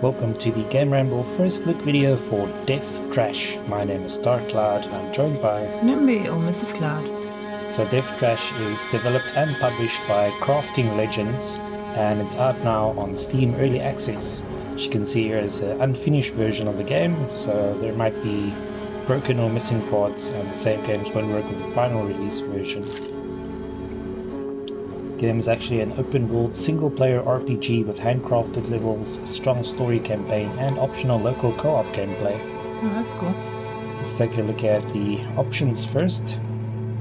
Welcome to the GAMERamble first look video for Death Trash. My name is Dark Cloud and I'm joined by Nimby or Mrs. Cloud. So Death Trash is developed and published by Crafting Legends and it's out now on Steam Early Access. As you can see here is an unfinished version of the game, so there might be broken or missing parts and the save games won't work with the final release version. The game is actually an open-world single-player RPG with handcrafted levels, a strong story campaign, and optional local co-op gameplay. Oh, that's cool. Let's take a look at the options first.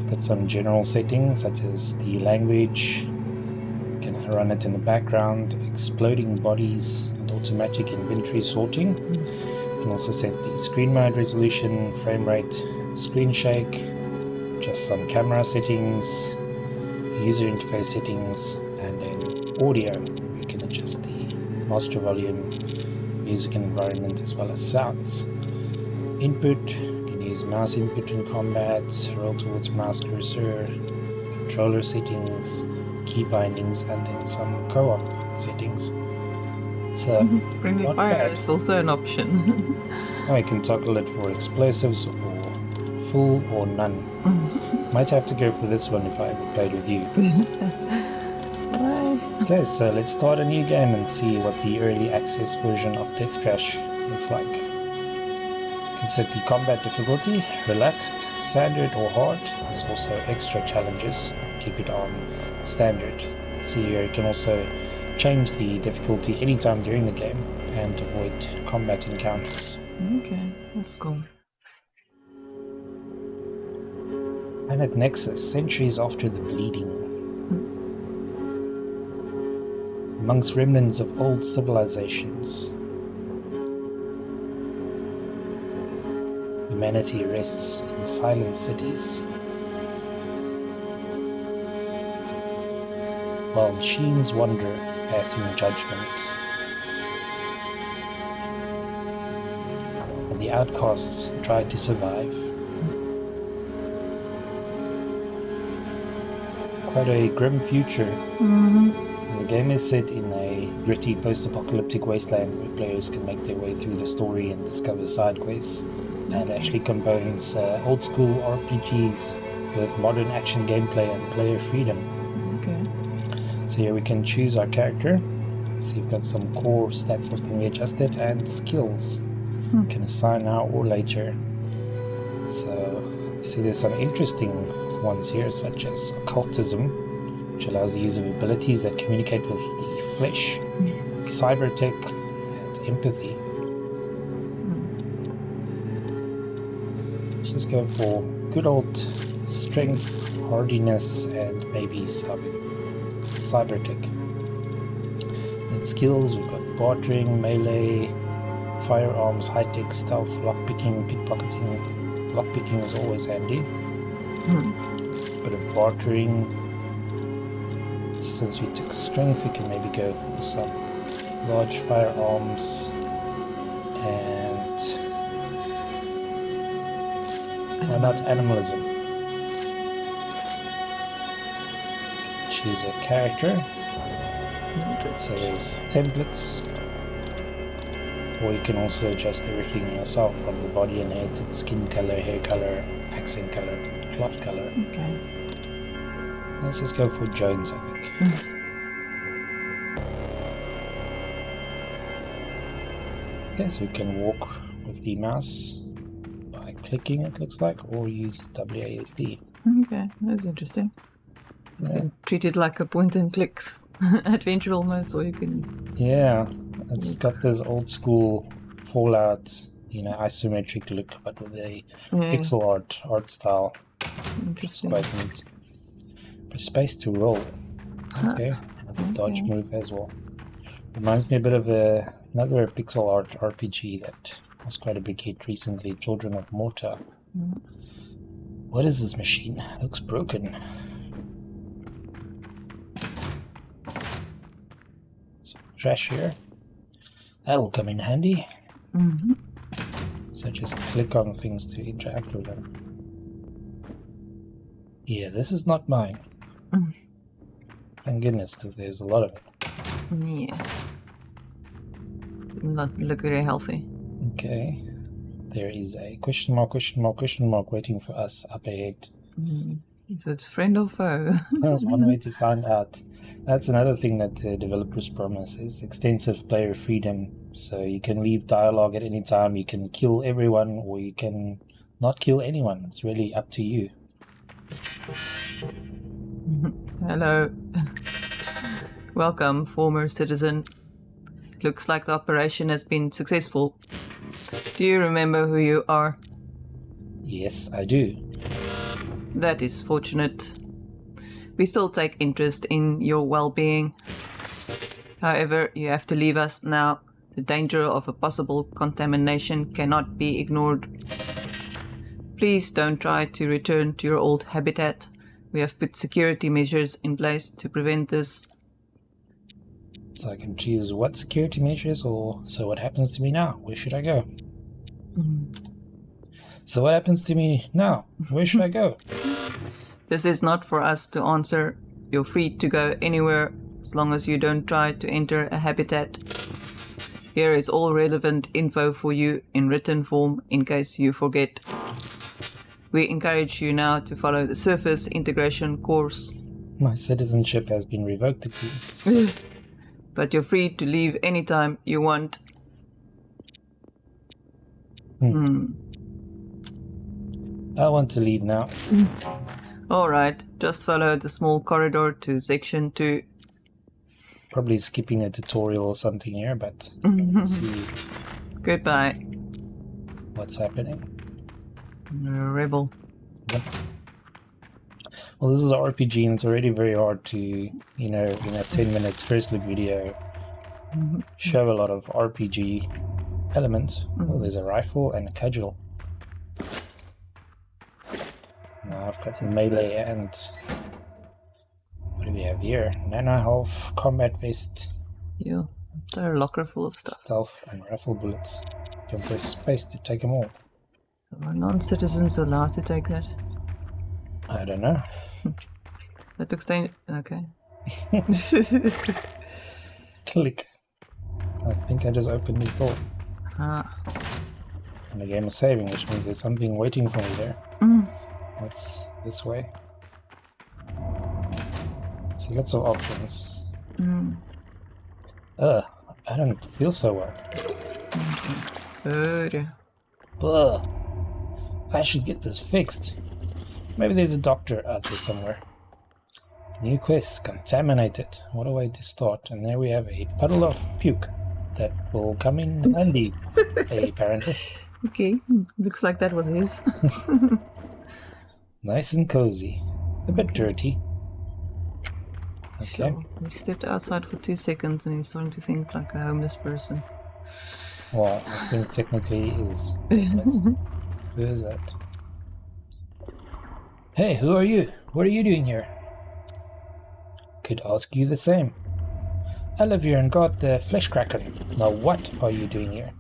Got some general settings such as the language, you can run it in the background, exploding bodies, and automatic inventory sorting. You can also set the screen mode resolution, frame rate, screen shake, just some camera settings, user interface settings, and then audio. You can adjust the master volume, music and environment, as well as sounds. Input, you can use mouse input in combat, roll towards mouse cursor, controller settings, key bindings, and then some co-op settings. So, Friendly not fire bad. is also an option. Now you can toggle it for explosives or full or none. Might have to go for this one if I ever played with you. Okay, so let's start a new game and see what the early access version of Death Trash looks like. You can set the combat difficulty, relaxed, standard or hard. There's also extra challenges. Keep it on standard. See here you can also change the difficulty anytime during the game and avoid combat encounters. Okay, that's cool. Planet Nexus, centuries after the bleeding. Amongst remnants of old civilizations, humanity rests in silent cities, while machines wander, passing judgment. And the outcasts try to survive. Quite a grim future. The game is set in a gritty post-apocalyptic wasteland where players can make their way through the story and discover side quests, and actually combines old-school RPGs with modern action gameplay and player freedom. Okay. So here we can choose our character. So you've got some core stats that can be adjusted and skills. You can assign now or later. So you see there's some interesting ones here, such as occultism, which allows the use of abilities that communicate with the flesh, cybertech, and empathy. Let's just go for good old strength, hardiness, and maybe some cybertech. And skills, we've got bartering, melee, firearms, high-tech, stealth, lockpicking, pickpocketing. Lockpicking is always handy. Bit of bartering. Since we took strength, we can maybe go for some large firearms and why not animalism? Choose a character. So there's templates, or you can also adjust everything yourself, from the body and head to the skin color, hair color, accent color, cloth color. Okay. Let's just go for Jones, I think. Okay, so we can walk with the mouse by clicking, it looks like, or use WASD. Okay, that's interesting. Yeah. Treat it like a point and click adventure almost, or you can... Yeah, it's got this old school Fallout, isometric look, but with a pixel art style. Interesting. Quite neat. Press space to roll. Okay, dodge move as well. Reminds me a bit of another pixel art RPG that was quite a big hit recently, Children of Morta. What is this machine? It looks broken. Some trash here. That'll come in handy. So just click on things to interact with them. Yeah, this is not mine. Thank goodness, because there's a lot of it. Yeah. not look very healthy. Okay. There is a question mark waiting for us up ahead. Is it friend or foe? That's one way to find out. That's another thing that the developers promise is extensive player freedom. So you can leave dialogue at any time, you can kill everyone, or you can not kill anyone. It's really up to you. Hello. Welcome, former citizen. Looks like the operation has been successful. Do you remember who you are? Yes, I do. That is fortunate. We still take interest in your well-being. However, you have to leave us now. The danger of a possible contamination cannot be ignored. Please don't try to return to your old habitat. We have put security measures in place to prevent this. So I can choose what security measures, or so what happens to me now? Where should I go? So what happens to me now? Where should I go? This is not for us to answer. You're free to go anywhere as long as you don't try to enter a habitat. Here is all relevant info for you in written form in case you forget. We encourage you now to follow the surface integration course. My citizenship has been revoked, it seems. But you're free to leave anytime you want. I want to leave now. Alright, just follow the small corridor to section 2. Probably skipping a tutorial or something here, but let's see Goodbye. what's happening. Rebel. Yep. Well, this is an RPG, and it's already very hard to, in a 10-minute first look video, show a lot of RPG elements. Oh, there's a rifle and a cudgel. Now I've got some melee and... what do we have here? Nano health, combat vest, Yeah, it's a locker full of stuff. stealth, and rifle bullets. Can press space to take them all. Are non-citizens allowed to take that? I don't know. That looks dangerous. Okay. Click. I think I just opened this door. And the game is saving, which means there's something waiting for me there. What's this way? So lots of options. I don't feel so well. Blah. I should get this fixed. Maybe there's a doctor out there somewhere. New quest, contaminated. What a way to start. And there we have a puddle of puke that will come in handy, apparently. Okay, looks like that was his. Nice and cozy. A bit dirty. Okay. So, we stepped outside for 2 seconds and he's starting to think like a homeless person. Well, I think technically he is. Who is that? Hey, who are you? What are you doing here? Could ask you the same. I live here and got the flesh kraken. Now what are you doing here?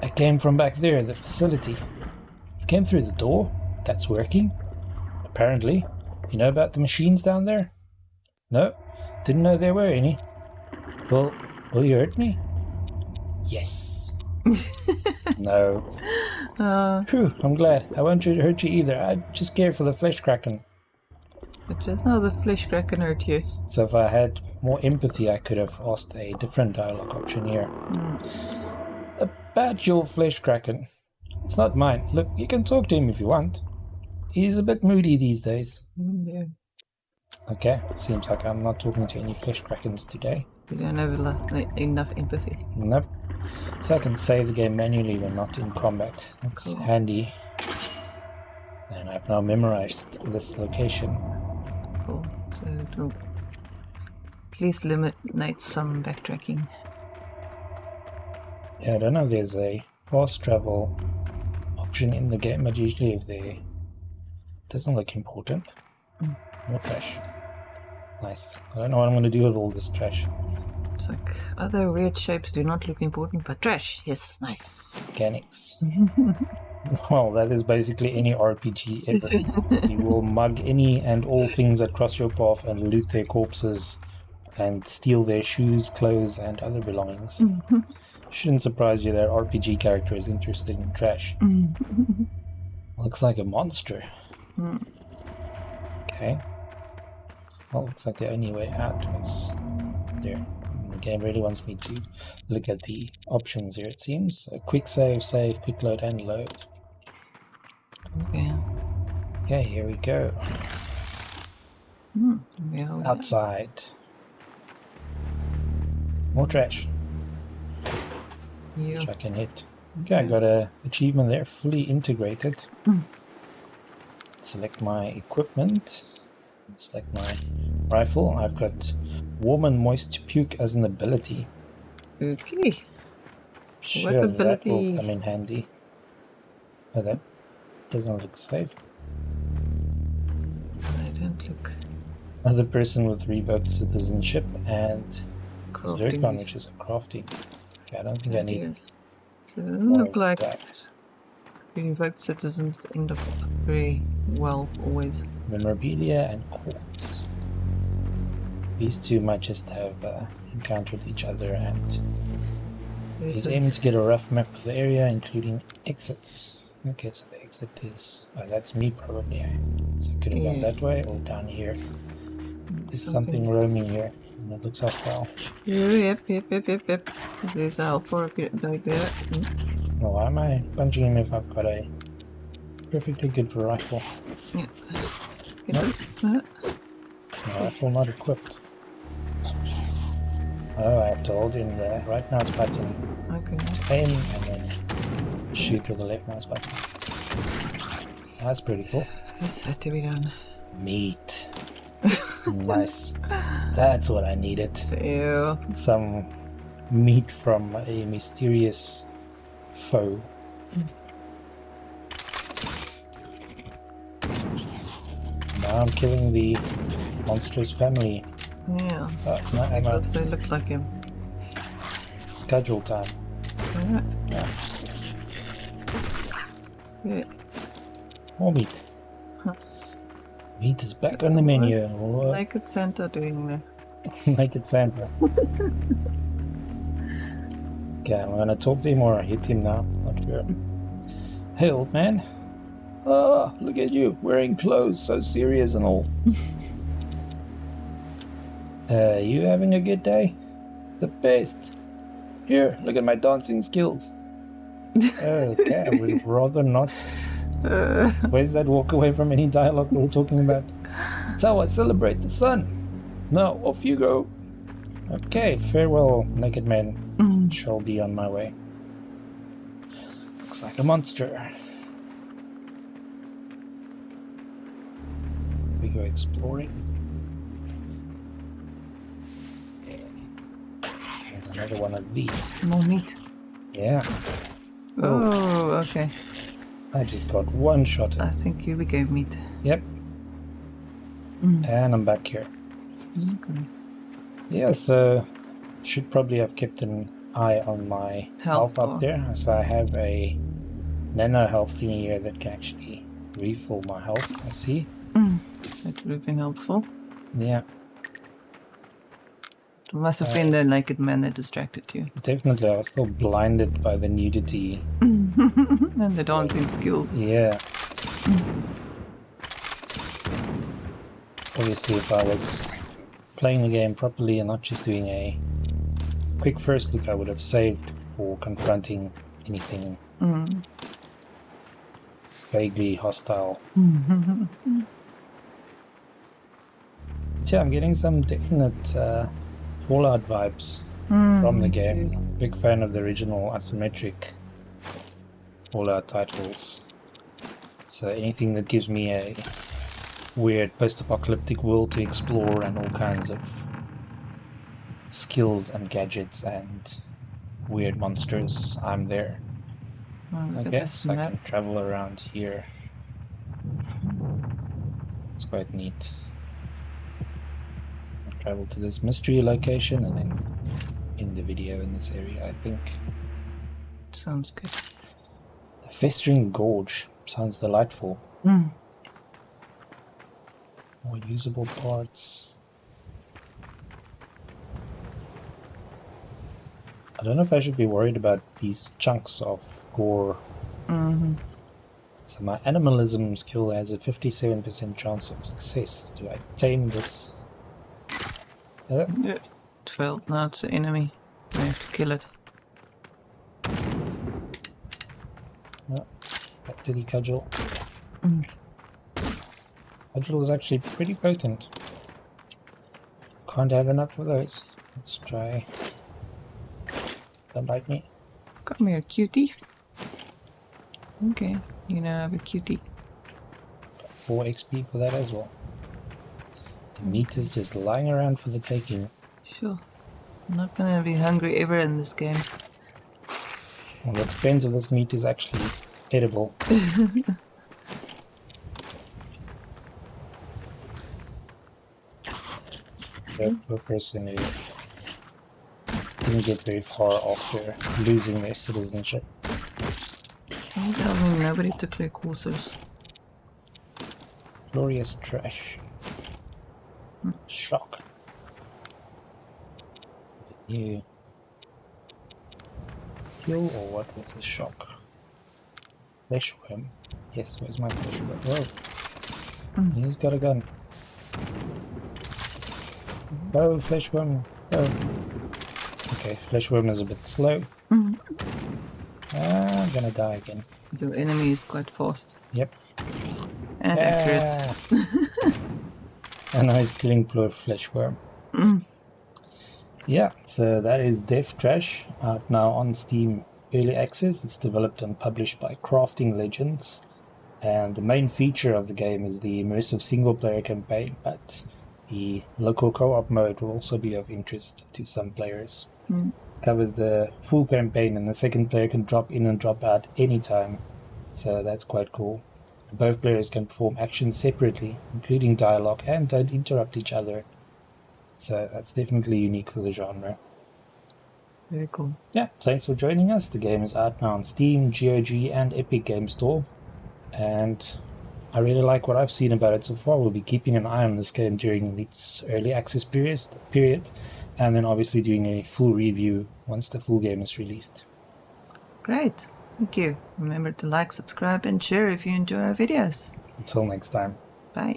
I came from back there, the facility. You came through the door? That's working? Apparently. You know about the machines down there? No, didn't know there were any. Well, will you hurt me? Yes. No. Phew, I'm glad. I won't hurt you either. I just care for the flesh kraken. But just now the flesh kraken hurt you. So if I had more empathy, I could have asked a different dialogue option here. About your flesh kraken. It's not mine. Look, you can talk to him if you want. He's a bit moody these days. Yeah. Okay, seems like I'm not talking to any flesh krakens today. We don't have enough empathy. Nope. So I can save the game manually when not in combat. That's Cool. handy. And I've now memorized this location. Cool. So it will please eliminate some backtracking. Yeah, I don't know, there's a fast travel option in the game, but usually if they... doesn't look important. More trash. Nice. I don't know what I'm going to do with all this trash. It's like other weird shapes do not look important, but trash, yes, nice. Mechanics. Well, that is basically any RPG ever. You will mug any and all things that cross your path and loot their corpses and steal their shoes, clothes, and other belongings. Shouldn't surprise you that RPG character is interested in trash. Looks like a monster. Okay. Well, looks like the only way out was there. The game really wants me to look at the options here, it seems. A quick save, quick load, and load. Okay. Okay, here we go. Yeah. Outside. More trash. Yeah. Which I can hit. Okay, I got a achievement there, fully integrated. Select my equipment. Select my rifle. I've got warm and moist puke as an ability. Okay. Sure, what that will ability? come in handy. Oh, that doesn't look safe. I don't look. Another person with revoked citizenship and Zircon, Crafting. which is a crafting. Okay, I don't think I need Yes. So it doesn't more look of like that. revoked citizens end up very well always. Memorabilia and quartz. These two might just have encountered each other, and he's aiming to get a rough map of the area, including exits. Okay, so the exit is... Oh, that's me probably. So I could have gone that way or down here. There's something roaming here, and it looks hostile. Yep. There's a helper right there. Well, why am I punching him if I've got a perfectly good rifle? Yeah. Nope. Is my rifle not equipped? Oh, I have to hold in the right mouse button to aim and then shoot with the left mouse button. That's pretty cool. This had to be done. Meat. Nice. That's what I needed. Ew. Some meat from a mysterious foe. Now I'm killing the monstrous family. Yeah. No, ammo. They look like him. Schedule time. Yeah. Yeah. More meat. Huh. Meat is back on the menu. Like it's Santa doing there. Make it Santa. Okay, I'm gonna talk to him or hit him now. Not sure. Hey, old man. Ah, look at you, wearing clothes, so serious and all. You having a good day? The best. Here, look at my dancing skills. Okay, I would rather not. Where's that walk away from any dialogue we're talking about? That's how I celebrate the sun. Now, off you go. Okay, farewell, naked man. Shall be on my way. Looks like a monster. We go exploring. There's another one of these. More meat. Yeah. Oh, okay. I just got one shot. I think you gave meat. Yep. And I'm back here. Okay. Yeah, so should probably have kept an eye on my health up there. So I have a nano health thingy here that can actually refill my health, I see. That would have been helpful. Yeah. It must have been the naked man that distracted you. Definitely, I was still blinded by the nudity. And the dancing skills. Yeah. Obviously, if I was playing the game properly and not just doing a quick first look, I would have saved for confronting anything vaguely hostile. Yeah, I'm getting some definite Fallout vibes from the game. Big fan of the original isometric Fallout titles. So anything that gives me a weird post-apocalyptic world to explore and all kinds of skills and gadgets and weird monsters, I'm there. I guess I can travel around here. It's quite neat. I'll travel to this mystery location and then end the video in this area, I think. Sounds good. The Festering Gorge sounds delightful. More usable parts. I don't know if I should be worried about these chunks of gore. So my animalism skill has a 57% chance of success. Do I tame this? Yeah, it failed. Now it's the enemy. We have to kill it. No. Did he cudgel? Cudgel is actually pretty potent. Can't have enough of those. Let's try. Don't bite me. Come here, cutie. Okay, you now have a cutie. 4 XP for that as well. The meat is just lying around for the taking. Sure. I'm not gonna be hungry ever in this game. Well, it depends if this meat is actually edible. The person who didn't get very far after losing their citizenship. Don't tell me nobody took their courses. Glorious trash. Shock. You kill or what was the shock? Flesh worm. Yes, where's my flesh worm? Whoa. He's got a gun. Go, flesh worm. Go. Okay, flesh worm is a bit slow. I'm gonna die again. Your enemy is quite fast. Yep. And accurate. And I was killing poor flesh worm. Yeah, so that is Death Trash, out now on Steam Early Access. It's developed and published by Crafting Legends. And the main feature of the game is the immersive single-player campaign, but the local co-op mode will also be of interest to some players. Covers the full campaign, and the second player can drop in and drop out anytime, so that's quite cool. Both players can perform actions separately, including dialogue, and don't interrupt each other. So that's definitely unique for the genre. Very cool. Yeah, thanks for joining us. The game is out now on Steam, GOG, and Epic Game Store. And I really like what I've seen about it so far. We'll be keeping an eye on this game during its early access period, and then obviously doing a full review once the full game is released. Great. Thank you. Remember to like, subscribe, and share if you enjoy our videos. Until next time.